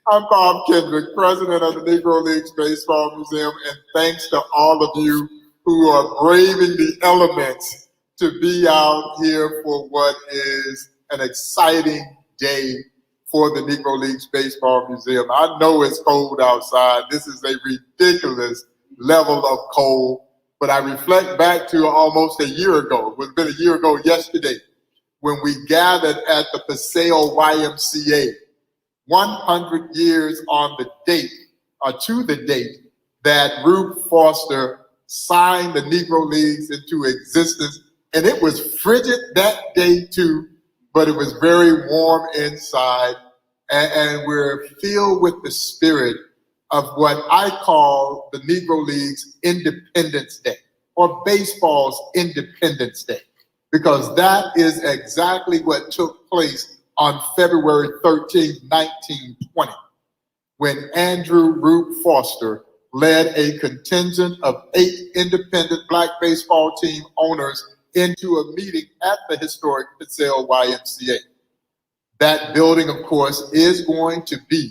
I'm Bob Kendrick, president of the Negro Leagues Baseball Museum, and thanks to all of you who are braving the elements to be out here for what is an exciting day for the Negro Leagues Baseball Museum. I know it's cold outside. This is a ridiculous level of cold, but I reflect back to almost a year ago. It was been a year ago yesterday when we gathered at the Paseo YMCA. 100 years on the date, or to the date, that Rube Foster signed the Negro Leagues into existence. And it was frigid that day too, but it was very warm inside. And we're filled with the spirit of what I call the Negro Leagues Independence Day, or baseball's Independence Day, because that is exactly what took place on February 13, 1920, when Andrew Rube Foster led a contingent of 8 independent Black baseball team owners into a meeting at the historic Paseo YMCA. That building, of course, is going to be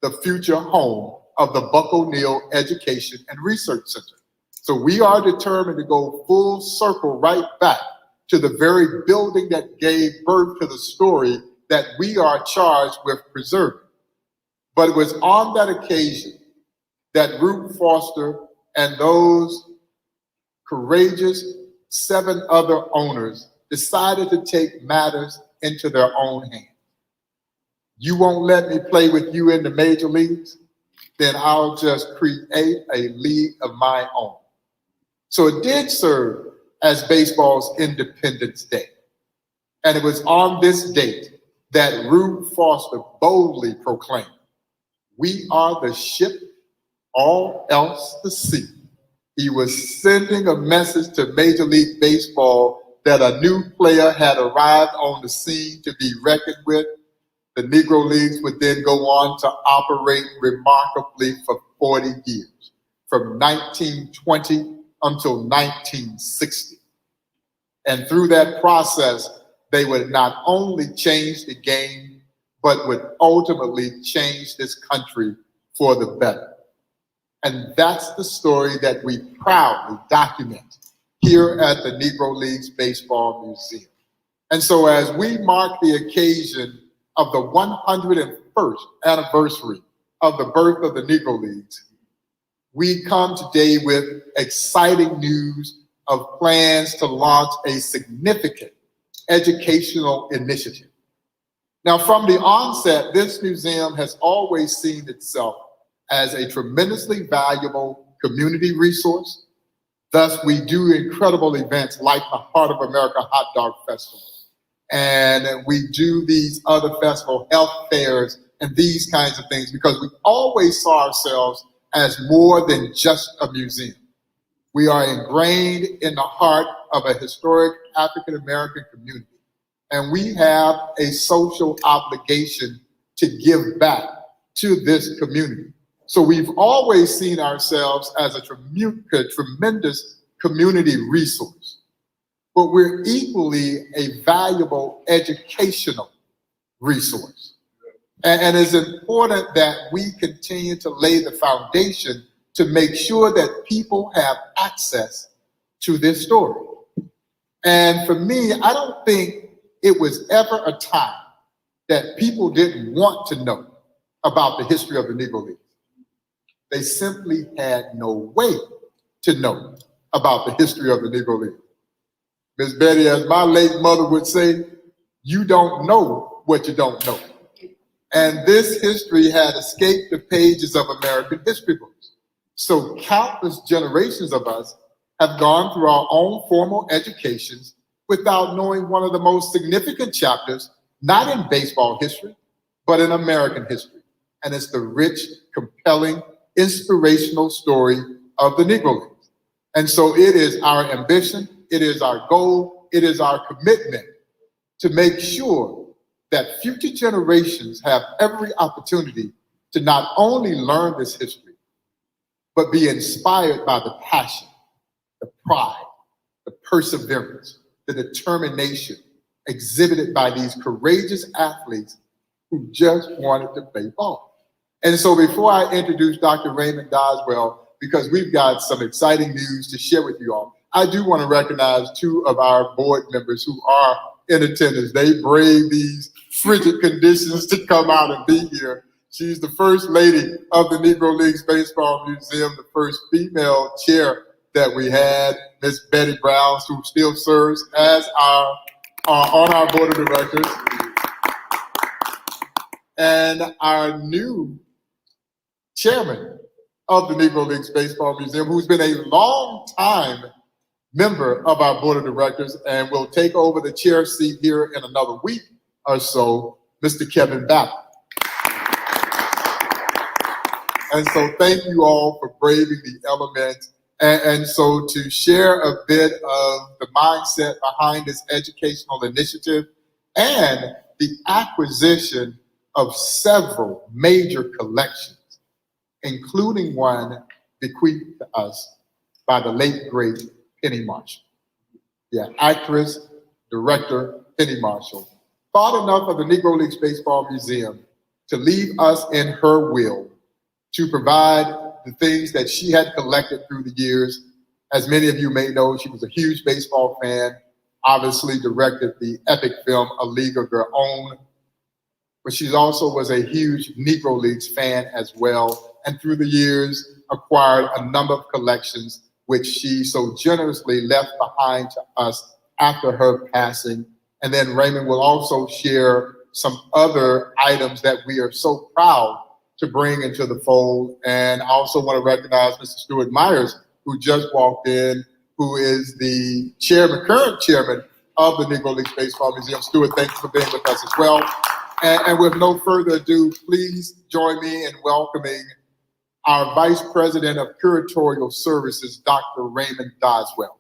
the future home of the Buck O'Neill Education and Research Center. So we are determined to go full circle right back to the very building that gave birth to the story that we are charged with preserving. But it was on that occasion that Rube Foster and those courageous 7 other owners decided to take matters into their own hands. You won't let me play with you in the major leagues? Then I'll just create a league of my own. So it did serve as baseball's Independence Day. And it was on this date that Rube Foster boldly proclaimed, "We are the ship, all else the sea." He was sending a message to Major League Baseball that a new player had arrived on the scene to be reckoned with. The Negro Leagues would then go on to operate remarkably for 40 years, from 1920 until 1960. And through that process, they would not only change the game, but would ultimately change this country for the better. And that's the story that we proudly document here at the Negro Leagues Baseball Museum. And so as we mark the occasion of the 101st anniversary of the birth of the Negro Leagues, we come today with exciting news of plans to launch a significant educational initiative. Now, from the onset, this museum has always seen itself as a tremendously valuable community resource. Thus, we do incredible events like the Heart of America Hot Dog Festival. And we do these other festival health fairs and these kinds of things because we always saw ourselves as more than just a museum. We are ingrained in the heart of a historic African-American community, and we have a social obligation to give back to this community. So we've always seen ourselves as a tremendous community resource, but we're equally a valuable educational resource. And it's important that we continue to lay the foundation to make sure that people have access to this story. And for me, I don't think it was ever a time that people didn't want to know about the history of the Negro Leagues. They simply had no way to know about the history of the Negro Leagues. Miss Betty, as my late mother would say, you don't know what you don't know. And this history had escaped the pages of American history books. So countless generations of us have gone through our own formal educations without knowing one of the most significant chapters, not in baseball history, but in American history. And it's the rich, compelling, inspirational story of the Negro Leagues. And so it is our ambition, it is our goal, it is our commitment to make sure that future generations have every opportunity to not only learn this history, but be inspired by the passion, the pride, the perseverance, the determination exhibited by these courageous athletes who just wanted to play ball. And so before I introduce Dr. Raymond Doswell, because we've got some exciting news to share with you all, I do want to recognize two of our board members who are in attendance. They brave these frigid conditions to come out and be here. She's the first lady of the Negro Leagues Baseball Museum, the first female chair that we had, Miss Betty Brown, who still serves as our on our board of directors. And our new chairman of the Negro Leagues Baseball Museum, who's been a long time member of our board of directors and will take over the chair seat here in another week or so, Mr. Kevin Ballard. And so thank you all for braving the elements. And so to share a bit of the mindset behind this educational initiative and the acquisition of several major collections, including one bequeathed to us by the late, great Penny Marshall. Yeah, actress, director, Penny Marshall thought enough of the Negro Leagues Baseball Museum to leave us in her will to provide the things that she had collected through the years. As many of you may know, she was a huge baseball fan, obviously directed the epic film A League of Their Own, but she also was a huge Negro Leagues fan as well, and through the years acquired a number of collections which she so generously left behind to us after her passing. And then Raymond will also share some other items that we are so proud to bring into the fold. And I also want to recognize Mr. Stuart Myers, who just walked in, who is the current chairman of the Negro Leagues Baseball Museum. Stuart, thank you for being with us as well. And with no further ado, please join me in welcoming our Vice President of Curatorial Services, Dr. Raymond Doswell.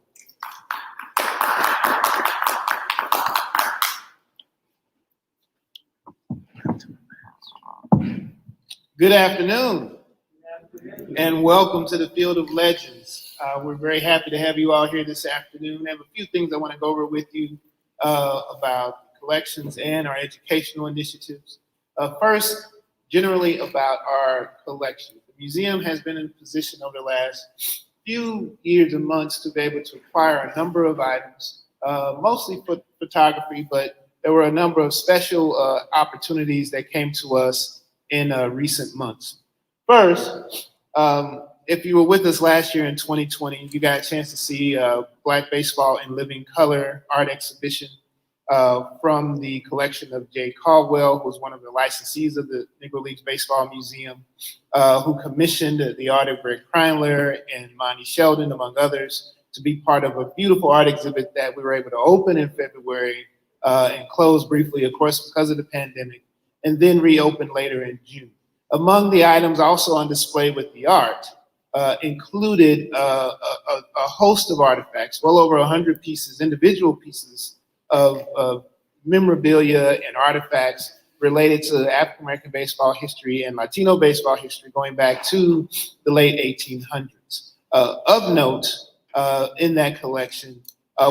Good afternoon, and welcome to the Field of Legends. We're very happy to have you all here this afternoon. I have a few things I want to go over with you about collections and our educational initiatives. First, generally about our collection. The museum has been in position over the last few years and months to be able to acquire a number of items, mostly for photography, but there were a number of special opportunities that came to us in recent months. First, if you were with us last year in 2020, you got a chance to see Black Baseball in Living Color art exhibition from the collection of Jay Caldwell, who was one of the licensees of the Negro Leagues Baseball Museum, who commissioned the art of Greg Kreinler and Monty Sheldon, among others, to be part of a beautiful art exhibit that we were able to open in February and close briefly, of course, because of the pandemic, and then reopen later in June. Among the items also on display with the art included a host of artifacts, well over 100 pieces, individual pieces of memorabilia and artifacts related to African American baseball history and Latino baseball history going back to the late 1800s. Of note in that collection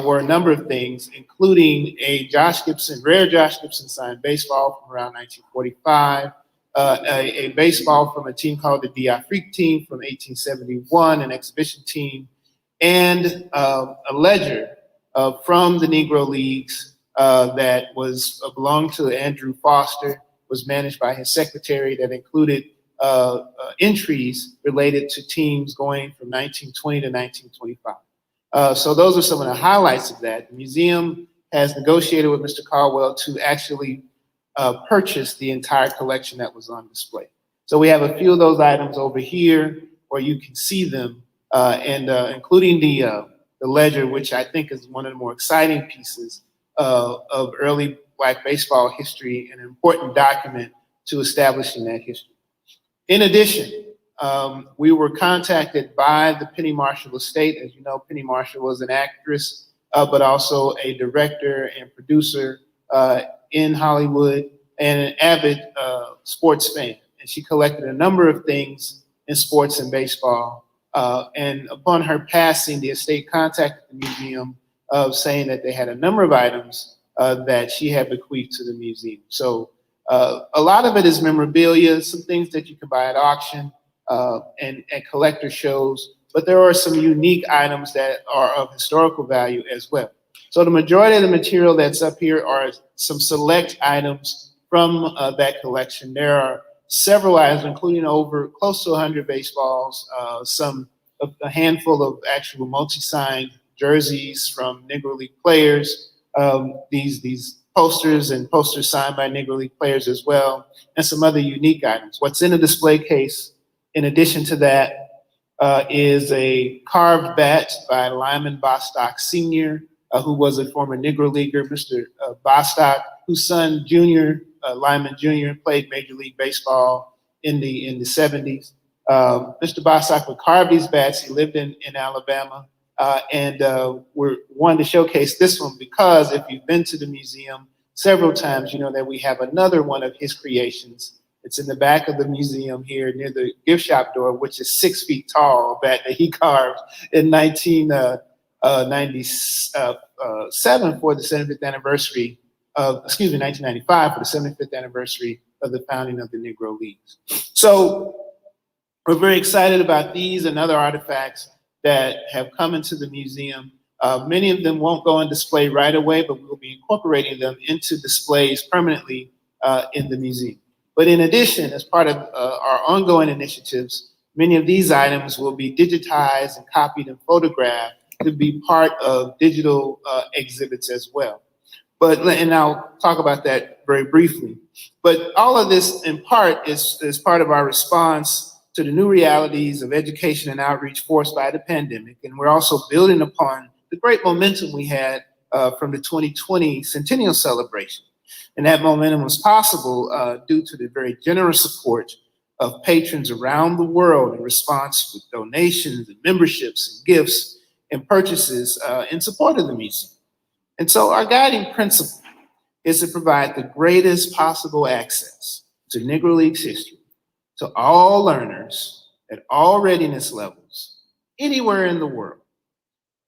were a number of things, including a rare Josh Gibson signed baseball from around 1945, a baseball from a team called the D'Afrique team from 1871, an exhibition team, and a ledger from the Negro Leagues that belonged to Andrew Foster, was managed by his secretary, that included entries related to teams going from 1920 to 1925. So those are some of the highlights of that. The museum has negotiated with Mr. Caldwell to actually purchase the entire collection that was on display. So we have a few of those items over here where you can see them, and including the ledger, which I think is one of the more exciting pieces of early Black baseball history, an important document to establishing that history. In addition, we were contacted by the Penny Marshall estate. As you know, Penny Marshall was an actress, but also a director and producer in Hollywood, and an avid sports fan. And she collected a number of things in sports and baseball. And upon her passing, the estate contacted the museum saying that they had a number of items that she had bequeathed to the museum. So A lot of it is memorabilia, some things that you can buy at auction and at collector shows, but there are some unique items that are of historical value as well. So the majority of the material that's up here are some select items from that collection. There are several items, including over close to 100 baseballs, a handful of actual multi-signed jerseys from Negro League players, these posters and posters signed by Negro League players as well, and some other unique items. What's in a display case, in addition to that, is a carved bat by Lyman Bostock Sr., who was a former Negro Leaguer. Mr. Bostock, whose son, Junior, Lyman Jr., played Major League Baseball in the 70s. Mr. Bostock would carve these bats. He lived in Alabama. And we're wanting to showcase this one because if you've been to the museum several times, you know that we have another one of his creations. It's in the back of the museum here near the gift shop door, which is 6 feet tall, a bat that he carved in 1997 for the 75th anniversary of, 1995 for the 75th anniversary of the founding of the Negro Leagues. So we're very excited about these and other artifacts that have come into the museum. Many of them won't go on display right away, but we will be incorporating them into displays permanently in the museum. But in addition, as part of our ongoing initiatives, many of these items will be digitized and copied and photographed to be part of digital exhibits as well. And I'll talk about that very briefly. But all of this in part is part of our response to the new realities of education and outreach forced by the pandemic. And we're also building upon the great momentum we had from the 2020 centennial celebration. And that momentum was possible due to the very generous support of patrons around the world in response with donations and memberships and gifts and purchases in support of the museum. And so our guiding principle is to provide the greatest possible access to Negro Leagues history to all learners at all readiness levels, anywhere in the world.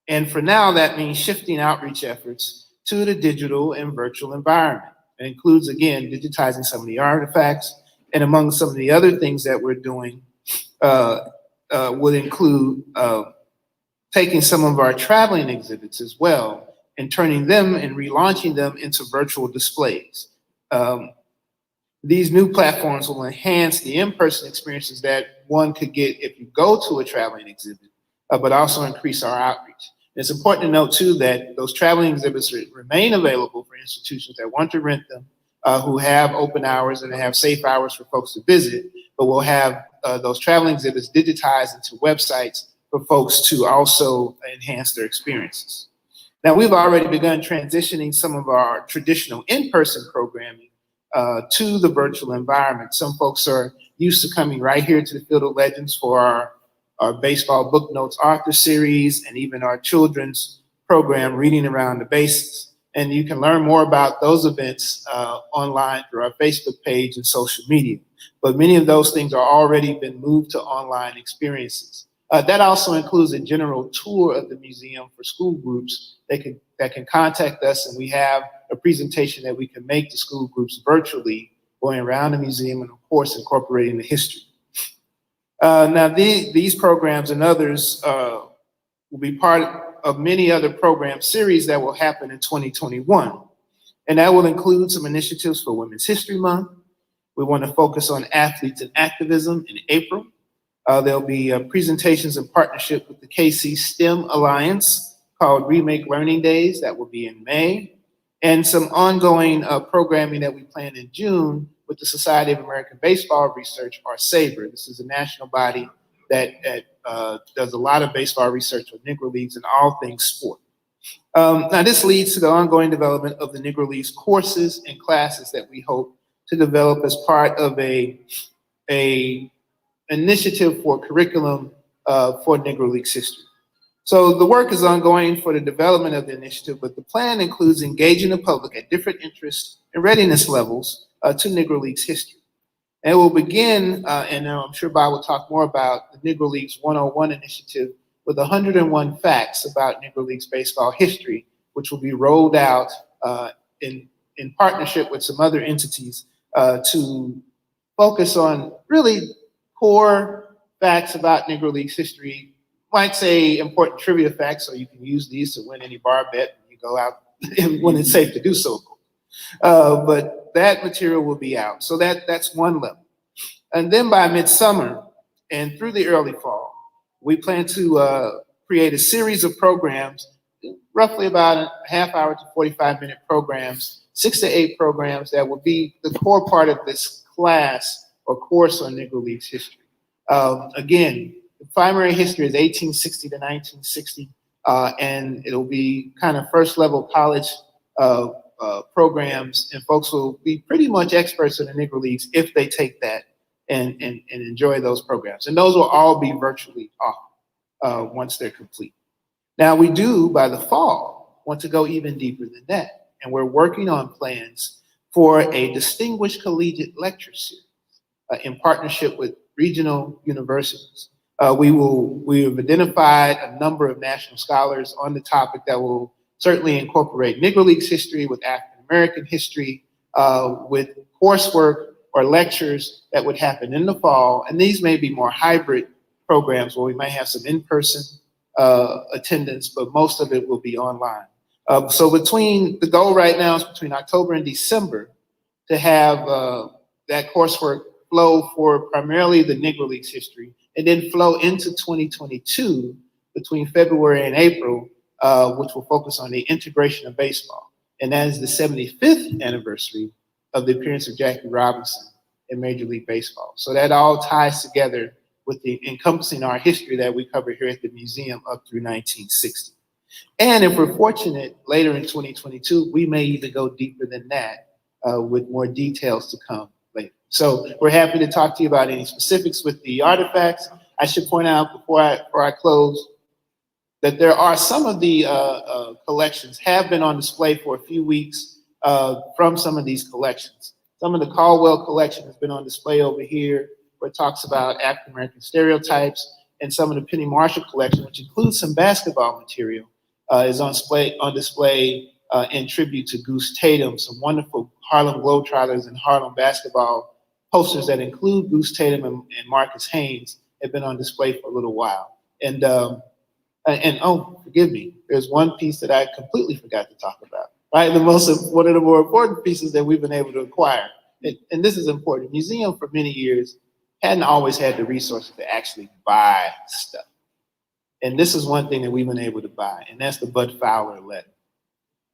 And for now, that means shifting outreach efforts to the digital and virtual environment. It includes, again, digitizing some of the artifacts, and among some of the other things that we're doing would include taking some of our traveling exhibits as well and turning them and relaunching them into virtual displays. These new platforms will enhance the in-person experiences that one could get if you go to a traveling exhibit, but also increase our outreach. It's important to note too that those traveling exhibits remain available for institutions that want to rent them, who have open hours and have safe hours for folks to visit, but we'll have those traveling exhibits digitized into websites for folks to also enhance their experiences. Now, we've already begun transitioning some of our traditional in-person programming to the virtual environment. Some folks are used to coming right here to the Field of Legends for our baseball book notes author series and even our children's program, Reading Around the Bases. And you can learn more about those events online through our Facebook page and social media. But many of those things are already been moved to online experiences. That also includes a general tour of the museum for school groups that can contact us, and we have a presentation that we can make to school groups virtually, going around the museum and, of course, incorporating the history. Now, these programs and others will be part of many other program series that will happen in 2021. And that will include some initiatives for Women's History Month. We want to focus on athletes and activism in April. There'll be presentations in partnership with the KC STEM Alliance called Remake Learning Days. That will be in May. And some ongoing programming that we plan in June with the Society of American Baseball Research, or SABR. This is a national body that does a lot of baseball research on Negro Leagues and all things sport. Now, this leads to the ongoing development of the Negro Leagues courses and classes that we hope to develop as part of a initiative for curriculum for Negro Leagues history. So the work is ongoing for the development of the initiative, but the plan includes engaging the public at different interest and readiness levels to Negro Leagues history. And we'll begin, and I'm sure Bob will talk more about the Negro Leagues 101 initiative with 101 facts about Negro Leagues baseball history, which will be rolled out in partnership with some other entities to focus on really core facts about Negro Leagues history. Might say important trivia facts, so you can use these to win any bar bet when you go out when it's safe to do so. But that material will be out. So that's one level. And then by midsummer and through the early fall, we plan to create a series of programs, roughly about a half hour to 45-minute programs, 6 to 8 programs that will be the core part of this class or course on Negro Leagues history. Again, the primary history is 1860 to 1960, and it'll be kind of first level college programs, and folks will be pretty much experts in the Negro Leagues if they take that and enjoy those programs. And those will all be virtually offered once they're complete. Now we do, by the fall, want to go even deeper than that. And we're working on plans for a distinguished collegiate lecture series in partnership with regional universities. We have identified a number of national scholars on the topic that will certainly incorporate Negro Leagues history with African American history, with coursework or lectures that would happen in the fall. And these may be more hybrid programs where we might have some in-person attendance, but most of it will be online. So the goal right now is between October and December to have that coursework flow for primarily the Negro Leagues history, and then flow into 2022 between February and April, which will focus on the integration of baseball. And that is the 75th anniversary of the appearance of Jackie Robinson in Major League Baseball. So that all ties together with the encompassing our history that we cover here at the museum up through 1960. And if we're fortunate, later in 2022, we may even go deeper than that with more details to come later. So we're happy to talk to you about any specifics with the artifacts. I should point out before I close that there are some of the collections have been on display for a few weeks from some of these collections. Some of the Caldwell collection has been on display over here, where it talks about African American stereotypes, and some of the Penny Marshall collection, which includes some basketball material, is on display in tribute to Goose Tatum. Some wonderful Harlem Globetrotters and Harlem basketball posters that include Goose Tatum and Marcus Haynes have been on display for a little while. And oh, forgive me, there's one piece that I completely forgot to talk about. Right, one of the more important pieces that we've been able to acquire, and this is important. The museum for many years hadn't always had the resources to actually buy stuff. And this is one thing that we've been able to buy, and that's the Bud Fowler letter.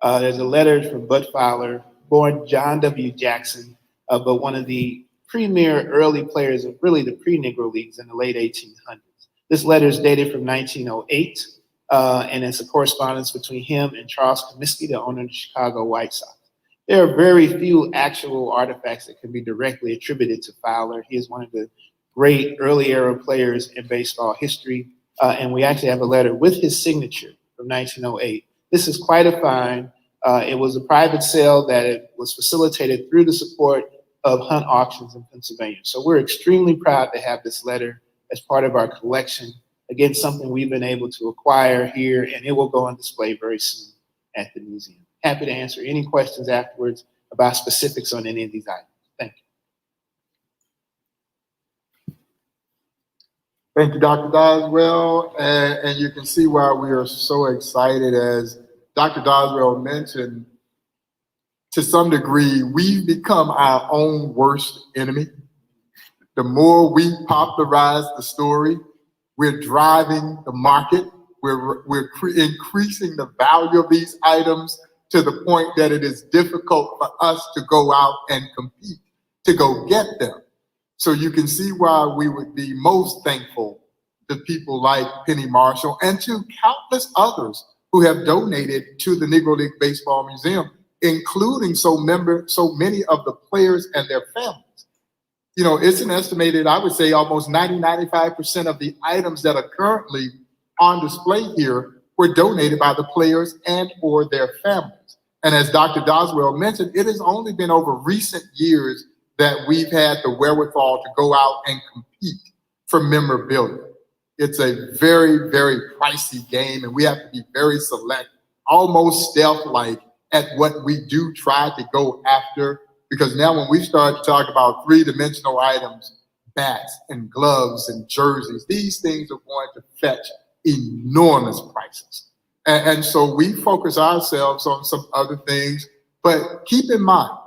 There's a letter from Bud Fowler, born John W. Jackson, but one of the premier early players of really the pre-Negro Leagues in the late 1800s. This letter is dated from 1908, and it's a correspondence between him and Charles Comiskey, the owner of the Chicago White Sox. There are very few actual artifacts that can be directly attributed to Fowler. He is one of the great early era players in baseball history. And we actually have a letter with his signature from 1908. This is quite a find. It was a private sale that was facilitated through the support of Hunt Auctions in Pennsylvania. So we're extremely proud to have this letter as part of our collection. Again, something we've been able to acquire here, and it will go on display very soon at the museum. Happy to answer any questions afterwards about specifics on any of these items. Thank you. Thank you, Dr. Doswell. And you can see why we are so excited. As Dr. Doswell mentioned, to some degree, we've become our own worst enemy. The more we popularize the story, we're driving the market. We're increasing the value of these items to the point that it is difficult for us to go out and compete to go get them. So you can see why we would be most thankful to people like Penny Marshall and to countless others who have donated to the Negro League Baseball Museum, including so many of the players and their families. You know, it's an estimated, I would say, almost 95% of the items that are currently on display here were donated by the players and or their families. And as Dr. Doswell mentioned, it has only been over recent years that we've had the wherewithal to go out and compete for memorabilia. It's a very, very pricey game, and we have to be very select, almost stealth-like at what we do try to go after because now when we start to talk about three-dimensional items, bats and gloves and jerseys, these things are going to fetch enormous prices. And so we focus ourselves on some other things, but keep in mind,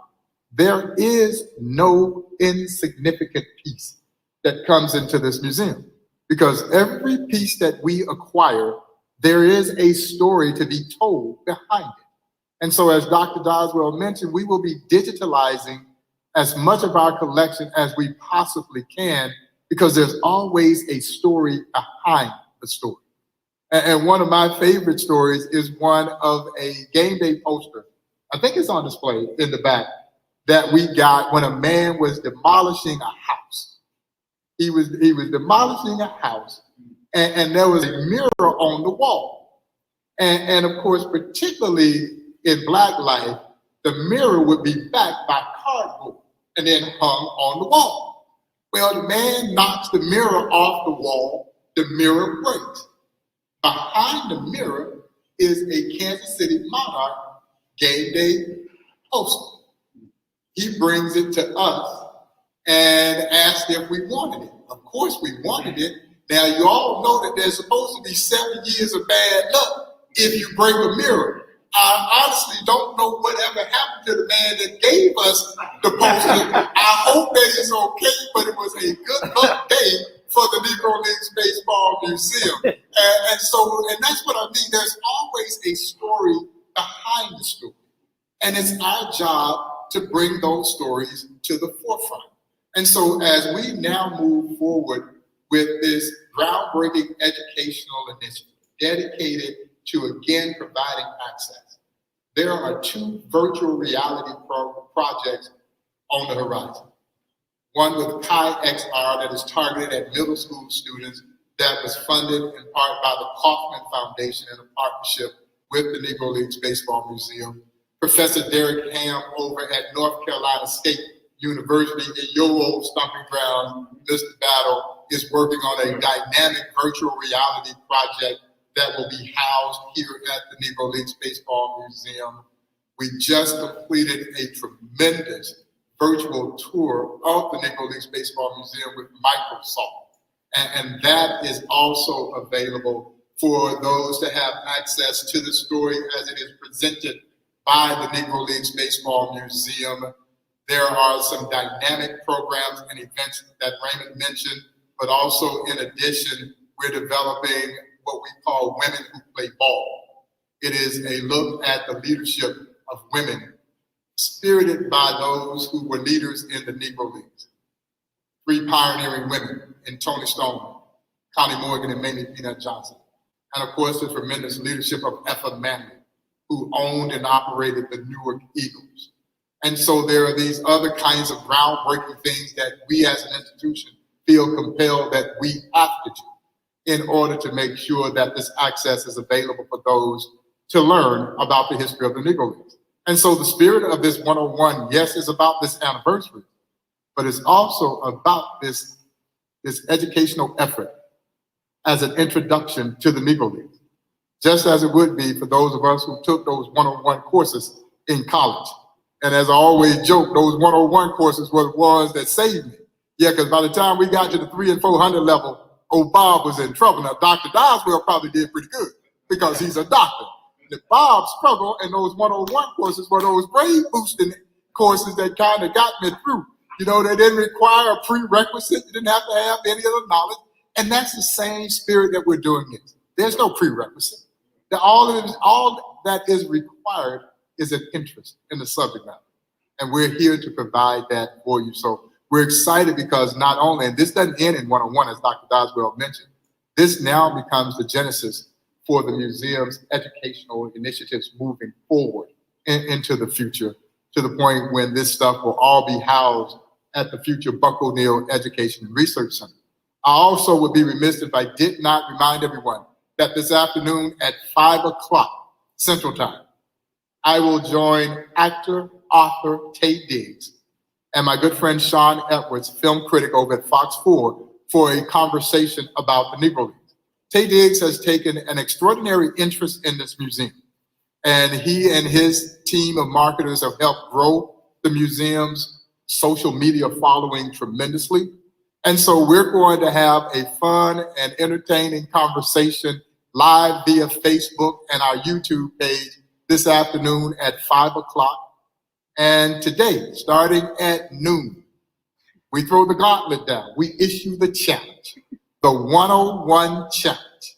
there is no insignificant piece that comes into this museum, because every piece that we acquire, there is a story to be told behind it. And so as Dr. Doswell mentioned, we will be digitalizing as much of our collection as we possibly can, because there's always a story behind the story. And one of my favorite stories is one of a game day poster. I think it's on display in the back, that we got when a man was demolishing a house. He was demolishing a house, and there was a mirror on the wall. And of course, particularly in Black life, the mirror would be backed by cardboard and then hung on the wall. Well, the man knocks the mirror off the wall, the mirror breaks. Behind the mirror is a Kansas City Monarch game day poster. He brings it to us and asked if we wanted it. Of course we wanted it. Now you all know that there's supposed to be 7 years of bad luck if you break a mirror. I honestly don't know whatever happened to the man that gave us the poster. I hope that it's okay, but it was a good luck day for the Negro Leagues Baseball Museum. And that's what I mean. There's always a story behind the story. And it's our job to bring those stories to the forefront. And so as we now move forward with this groundbreaking educational initiative dedicated to, again, providing access, there are 2 virtual reality projects on the horizon. One with Kai XR that is targeted at middle school students, that was funded in part by the Kaufman Foundation in a partnership with the Negro Leagues Baseball Museum. Professor Derek Ham over at North Carolina State University in your old stomping ground, Mr. Battle, is working on a dynamic virtual reality project that will be housed here at the Negro Leagues Baseball Museum. We just completed a tremendous virtual tour of the Negro Leagues Baseball Museum with Microsoft. And that is also available for those to have access to the story as it is presented by the Negro Leagues Baseball Museum. There are some dynamic programs and events that Raymond mentioned, but also in addition, we're developing what we call Women Who Play Ball. It is a look at the leadership of women, spirited by those who were leaders in the Negro Leagues. 3 pioneering women in Toni Stone, Connie Morgan, and Mamie Peanut Johnson. And of course, the tremendous leadership of Effa Manley, who owned and operated the Newark Eagles. And so there are these other kinds of groundbreaking things that we as an institution feel compelled that we have to do in order to make sure that this access is available for those to learn about the history of the Negro Leagues. And so the spirit of this 101, yes, is about this anniversary, but it's also about this educational effort as an introduction to the Negro Leagues, just as it would be for those of us who took those 101 courses in college. And as I always joke, those 101 courses were the ones that saved me. Yeah, because by the time we got to the 300 and 400 level, old Bob was in trouble. Now, Dr. Doswell probably did pretty good because he's a doctor. The Bob's struggle in those 101 courses were those brain boosting courses that kind of got me through. You know, they didn't require a prerequisite. You didn't have to have any other knowledge. And that's the same spirit that we're doing this. There's no prerequisite. All that is required is an interest in the subject matter. And we're here to provide that for you. So we're excited because not only, and this doesn't end in 101, as Dr. Doswell mentioned, this now becomes the genesis for the museum's educational initiatives moving forward into the future, to the point when this stuff will all be housed at the future Buck O'Neill Education and Research Center. I also would be remiss if I did not remind everyone that this afternoon at 5 o'clock Central Time, I will join actor, author Taye Diggs and my good friend Sean Edwards, film critic over at Fox 4, for a conversation about the Negro Leagues. Taye Diggs has taken an extraordinary interest in this museum, and he and his team of marketers have helped grow the museum's social media following tremendously. And so we're going to have a fun and entertaining conversation live via Facebook and our YouTube page this afternoon at 5 o'clock. And today, starting at noon, we throw the gauntlet down. We issue the challenge, the 101 challenge.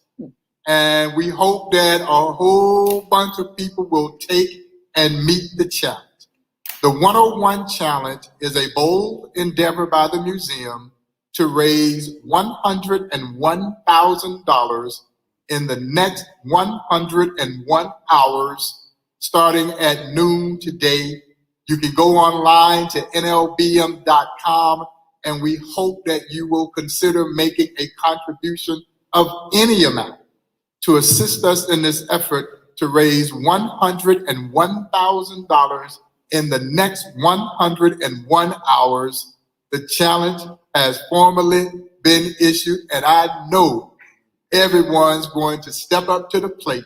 And we hope that a whole bunch of people will take and meet the challenge. The 101 challenge is a bold endeavor by the museum to raise $101,000 in the next 101 hours, starting at noon today. You can go online to NLBM.com, and we hope that you will consider making a contribution of any amount to assist us in this effort to raise $101,000 in the next 101 hours. The challenge has formally been issued, and I know everyone's going to step up to the plate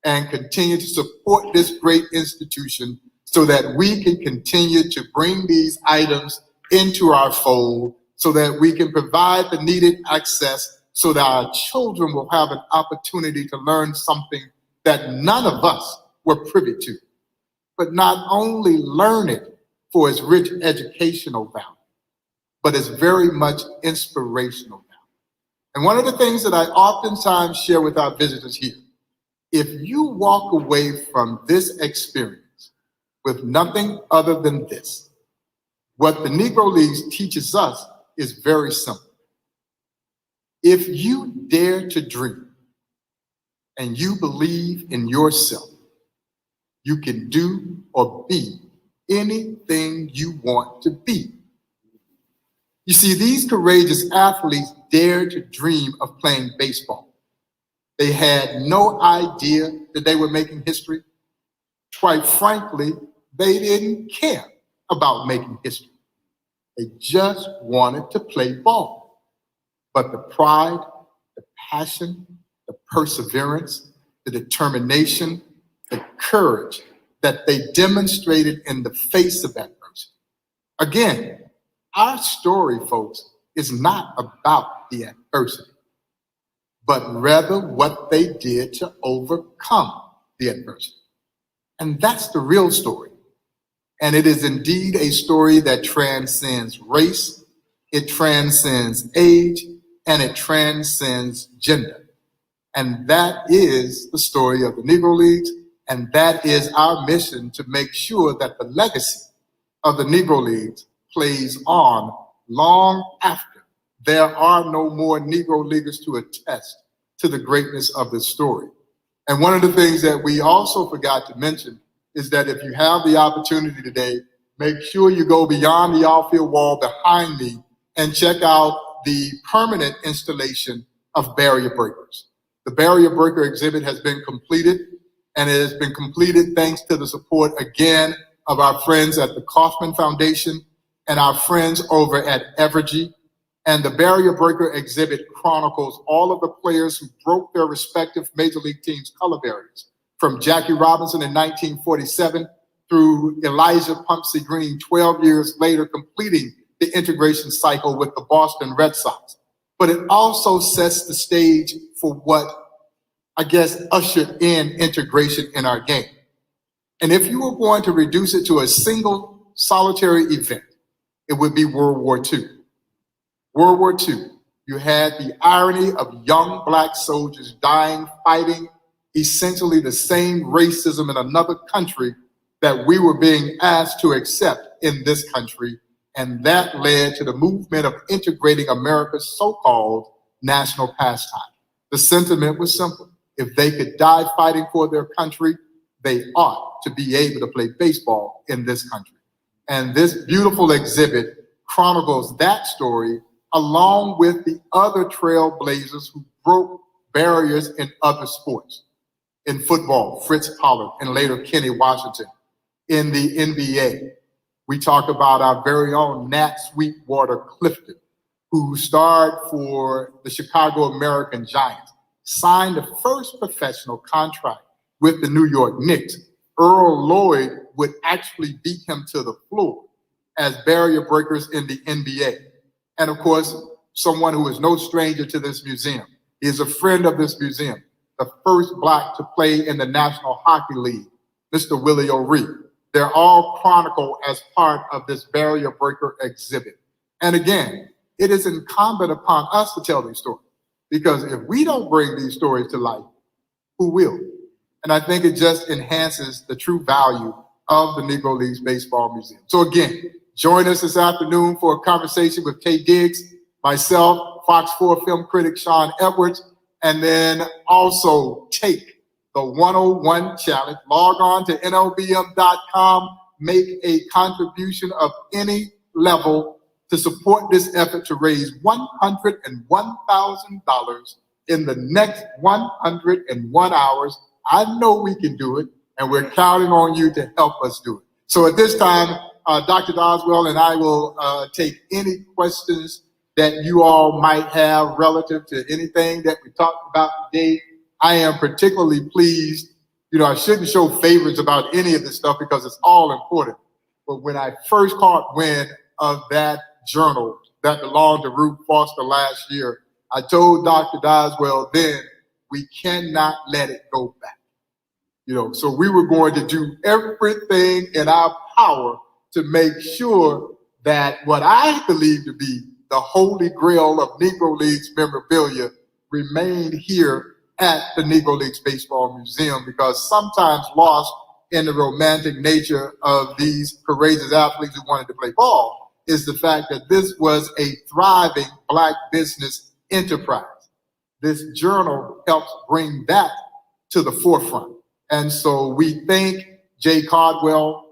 and continue to support this great institution so that we can continue to bring these items into our fold, so that we can provide the needed access, so that our children will have an opportunity to learn something that none of us were privy to, but not only learn it for its rich educational value, but it's very much inspirational value. And one of the things that I oftentimes share with our visitors here, if you walk away from this experience with nothing other than this, what the Negro Leagues teaches us is very simple. If you dare to dream and you believe in yourself, you can do or be anything you want to be. You see, these courageous athletes dared to dream of playing baseball. They had no idea that they were making history. Quite frankly, they didn't care about making history. They just wanted to play ball. But the pride, the passion, the perseverance, the determination, the courage that they demonstrated in the face of adversity. Again, our story, folks, is not about the adversity, but rather what they did to overcome the adversity. And that's the real story. And it is indeed a story that transcends race, it transcends age, and it transcends gender. And that is the story of the Negro Leagues, and that is our mission, to make sure that the legacy of the Negro Leagues plays on long after there are no more Negro Leaguers to attest to the greatness of this story. And one of the things that we also forgot to mention is that if you have the opportunity today, make sure you go beyond the outfield wall behind me and check out the permanent installation of barrier breakers. The barrier breaker exhibit has been completed, and it has been completed thanks to the support, again, of our friends at the Kauffman Foundation and our friends over at Evergy. And the barrier breaker exhibit chronicles all of the players who broke their respective major league teams' color barriers, from Jackie Robinson in 1947 through Elijah Pumpsie Green 12 years later, completing the integration cycle with the Boston Red Sox. But it also sets the stage for what, I guess, ushered in integration in our game. And if you were going to reduce it to a single solitary event, it would be World War II. World War II, you had the irony of young Black soldiers dying, fighting essentially the same racism in another country that we were being asked to accept in this country. And that led to the movement of integrating America's so-called national pastime. The sentiment was simple. If they could die fighting for their country, they ought to be able to play baseball in this country. And this beautiful exhibit chronicles that story, along with the other trailblazers who broke barriers in other sports. In football, Fritz Pollard, and later Kenny Washington. In the NBA, we talk about our very own Nat Sweetwater Clifton, who starred for the Chicago American Giants, signed the first professional contract with the New York Knicks, Earl Lloyd would actually beat him to the floor as barrier breakers in the NBA. And of course, someone who is no stranger to this museum. He is a friend of this museum, the first Black to play in the National Hockey League, Mr. Willie O'Ree. They're all chronicled as part of this barrier breaker exhibit. And again, it is incumbent upon us to tell these stories, because if we don't bring these stories to life, who will? And I think it just enhances the true value of the Negro Leagues Baseball Museum. So again, join us this afternoon for a conversation with Kay Diggs, myself, Fox 4 film critic Sean Edwards, and then also take the 101 challenge. Log on to NLBM.com, make a contribution of any level to support this effort to raise $101,000 in the next 101 hours. I know we can do it, and we're counting on you to help us do it. So at this time, Dr. Doswell and I will take any questions that you all might have relative to anything that we talked about today. I am particularly pleased. I shouldn't show favorites about any of this stuff because it's all important. But when I first caught wind of that journal that belonged to Ruth Foster last year, I told Dr. Doswell then, we cannot let it go back. So we were going to do everything in our power to make sure that what I believe to be the holy grail of Negro Leagues memorabilia remained here at the Negro Leagues Baseball Museum, because sometimes lost in the romantic nature of these courageous athletes who wanted to play ball is the fact that this was a thriving Black business enterprise. This journal helps bring that to the forefront. And so we thank Jay Cardwell.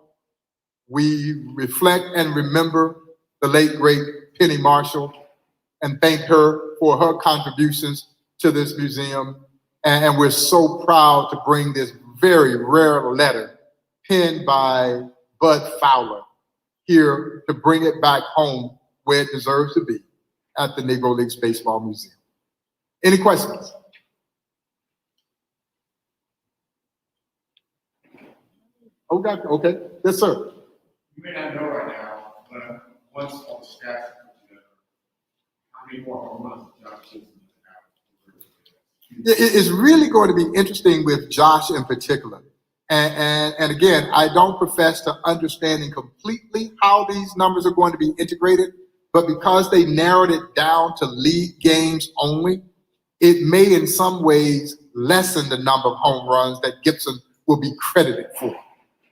We reflect and remember the late, great Penny Marshall and thank her for her contributions to this museum. And we're so proud to bring this very rare letter penned by Bud Fowler here to bring it back home where it deserves to be, at the Negro Leagues Baseball Museum. Any questions? Okay. Yes, sir. You may not know right now, but once all the stats are put together, how many more home runs Josh Gibson have? It's really going to be interesting with Josh in particular. And again, I don't profess to understanding completely how these numbers are going to be integrated, but because they narrowed it down to league games only, it may in some ways lessen the number of home runs that Gibson will be credited for.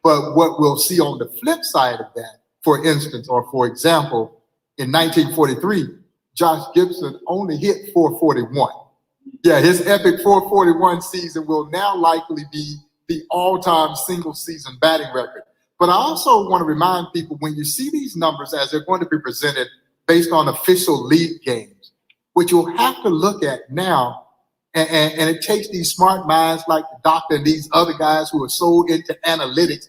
But what we'll see on the flip side of that, for instance, or for example, in 1943, Josh Gibson only hit 441. Yeah, his epic 441 season will now likely be the all-time single-season batting record. But I also want to remind people, when you see these numbers as they're going to be presented based on official league games, what you'll have to look at now, and it takes these smart minds like the doctor and these other guys who are so into analytics,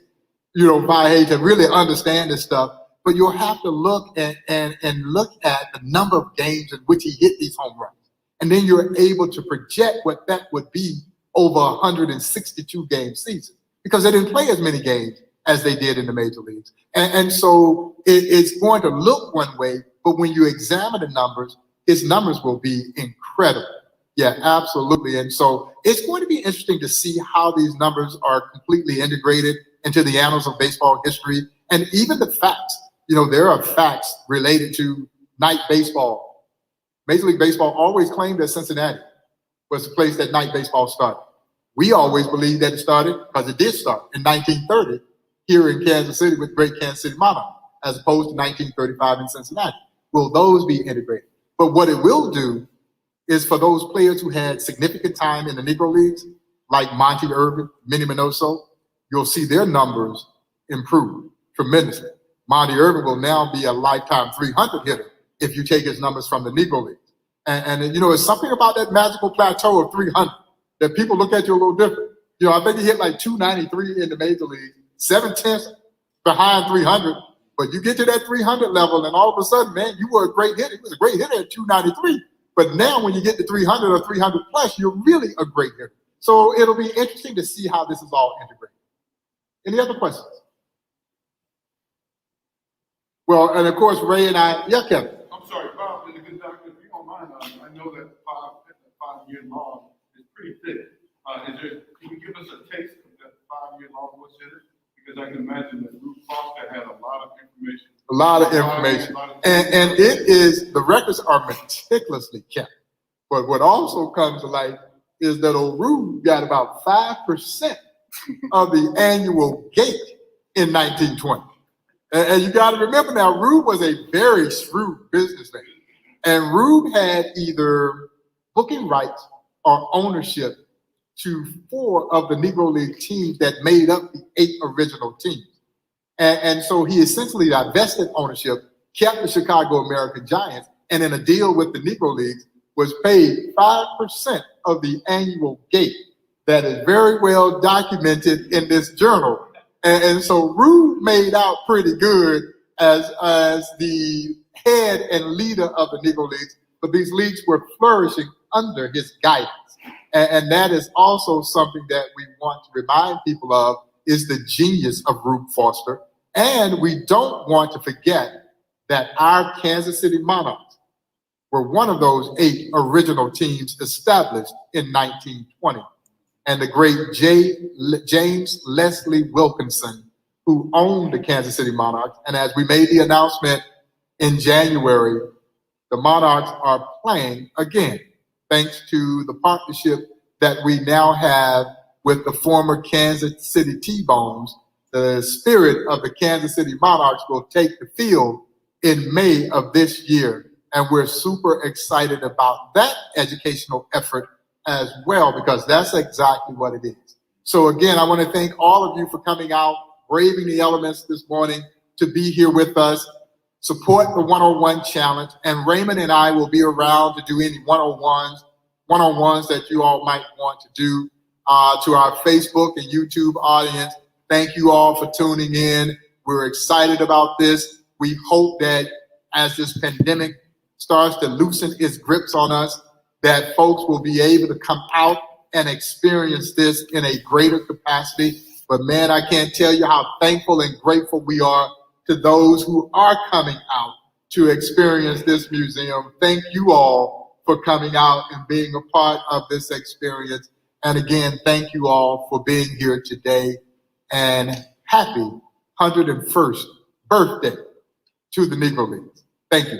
to really understand this stuff. But you'll have to look and look at the number of games in which he hit these home runs. And then you're able to project what that would be over a 162 game season, because they didn't play as many games as they did in the major leagues. And so it's going to look one way, but when you examine the numbers, his numbers will be incredible. Yeah, absolutely. And so it's going to be interesting to see how these numbers are completely integrated into the annals of baseball history, and even the facts. There are facts related to night baseball. Major League Baseball always claimed that Cincinnati was the place that night baseball started. We always believed that it started, because it did start in 1930 here in Kansas City with great Kansas City Monarchs, as opposed to 1935 in Cincinnati. Will those be integrated? But what it will do is, for those players who had significant time in the Negro Leagues, like Monty Irvin, Minnie Minoso, you'll see their numbers improve tremendously. Monty Irvin will now be a lifetime 300 hitter if you take his numbers from the Negro Leagues. And it's something about that magical plateau of 300 that people look at you a little different. I think he hit like 293 in the major league, 7/10 behind 300. But you get to that 300 level, and all of a sudden, man, you were a great hitter. He was a great hitter at 293. But now when you get to 300 or 300 plus, you're really a great hitter. So it'll be interesting to see how this is all integrated. Any other questions? Well, and of course, Ray and I, yeah, Kevin. I'm sorry, Bob, in the good doctor, if you don't mind, I know that 5 year long is pretty thick. Can you give us a taste of that 5 year long, what's in it? Because I can imagine that Ruth Foster had a lot of information. A lot of information. And it is, the records are meticulously kept. But what also comes to light is that old Rube got about 5% of the annual gate in 1920. And you got to remember now, Rube was a very shrewd businessman. And Rube had either booking rights or ownership to 4 of the Negro League teams that made up the 8 original teams. And so he essentially divested ownership, kept the Chicago American Giants, and in a deal with the Negro Leagues was paid 5% of the annual gate. That is very well documented in this journal. And so Rube made out pretty good as the head and leader of the Negro Leagues, but these leagues were flourishing under his guidance. And that is also something that we want to remind people of, is the genius of Rube Foster. And we don't want to forget that our Kansas City Monarchs were one of those 8 original teams established in 1920. And the great James Leslie Wilkinson, who owned the Kansas City Monarchs. And as we made the announcement in January, the Monarchs are playing again, thanks to the partnership that we now have with the former Kansas City T-Bones. The spirit of the Kansas City Monarchs will take the field in May of this year. And we're super excited about that educational effort as well, because that's exactly what it is. So again, I want to thank all of you for coming out, braving the elements this morning to be here with us. Support the 101 challenge, and Raymond and I will be around to do any one-on-ones that you all might want to do. To our Facebook and YouTube audience, thank you all for tuning in. We're excited about this. We hope that as this pandemic starts to loosen its grips on us, that folks will be able to come out and experience this in a greater capacity. But man, I can't tell you how thankful and grateful we are to those who are coming out to experience this museum. Thank you all for coming out and being a part of this experience. And again, thank you all for being here today, and happy 101st birthday to the Negro Leagues. Thank you.